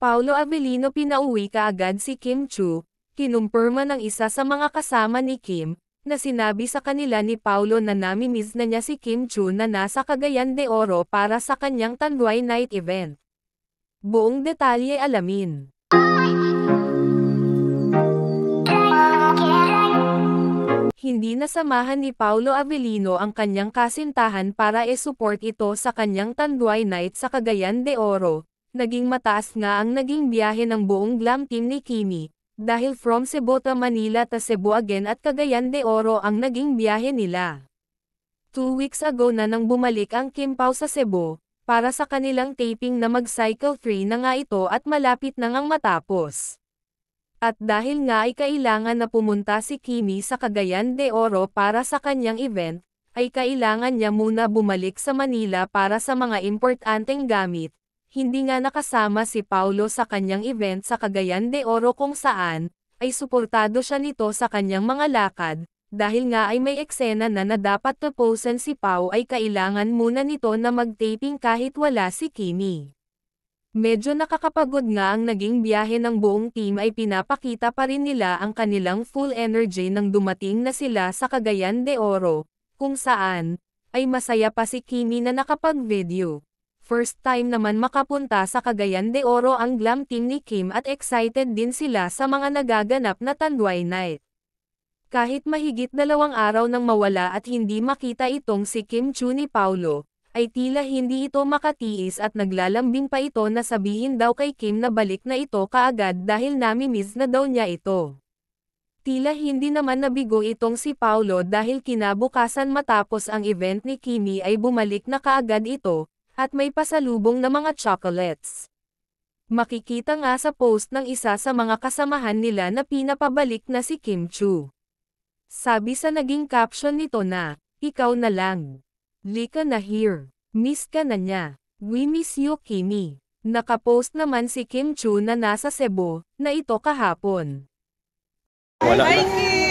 Paulo Avellino pinauwi kaagad si Kim Chu, kinumpirma ng isa sa mga kasama ni Kim, na sinabi sa kanila ni Paulo na namimiss na niya si Kim Chu na nasa Cagayan de Oro para sa kanyang Tanduay Night event. Buong detalye alamin. Hindi nasamahan ni Paulo Avellino ang kanyang kasintahan para e-support ito sa kanyang Tanduay Night sa Cagayan de Oro. Naging mataas nga ang naging biyahe ng buong glam team ni Kimi, dahil from Cebu to Manila to Cebu again at Cagayan de Oro ang naging biyahe nila. 2 weeks ago na nang bumalik ang Kim Pao sa Cebu, para sa kanilang taping na mag-cycle 3 na nga ito at malapit na ngang matapos. At dahil nga ay kailangan na pumunta si Kimi sa Cagayan de Oro para sa kanyang event, ay kailangan niya muna bumalik sa Manila para sa mga importanteng gamit. Hindi nga nakasama si Paulo sa kanyang event sa Cagayan de Oro kung saan, ay suportado siya nito sa kanyang mga lakad, dahil nga ay may eksena na dapat tapusin si Pao ay kailangan muna nito na mag-taping kahit wala si Kimi. Medyo nakakapagod nga ang naging biyahe ng buong team ay pinapakita pa rin nila ang kanilang full energy nang dumating na sila sa Cagayan de Oro, kung saan, ay masaya pa si Kimi na nakapag-video. First time naman makapunta sa Cagayan de Oro ang glam team ni Kim at excited din sila sa mga nagaganap na Tanduay Night. Kahit mahigit 2 araw nang mawala at hindi makita itong si Kim Chu ni Paulo, ay tila hindi ito makatiis at naglalambing pa ito na sabihin daw kay Kim na balik na ito kaagad dahil namimiss na daw niya ito. Tila hindi naman nabigo itong si Paulo dahil kinabukasan matapos ang event ni Kimi ay bumalik na kaagad ito, at may pasalubong na mga chocolates. Makikita nga sa post ng isa sa mga kasamahan nila na pinapabalik na si Kim Chu. Sabi sa naging caption nito na, "Ikaw na lang. Lika na here. Miss ka na niya. We miss you Kimi." Nakapost naman si Kim Chu na nasa Cebu, na ito kahapon. Wala Hi, na. Kim!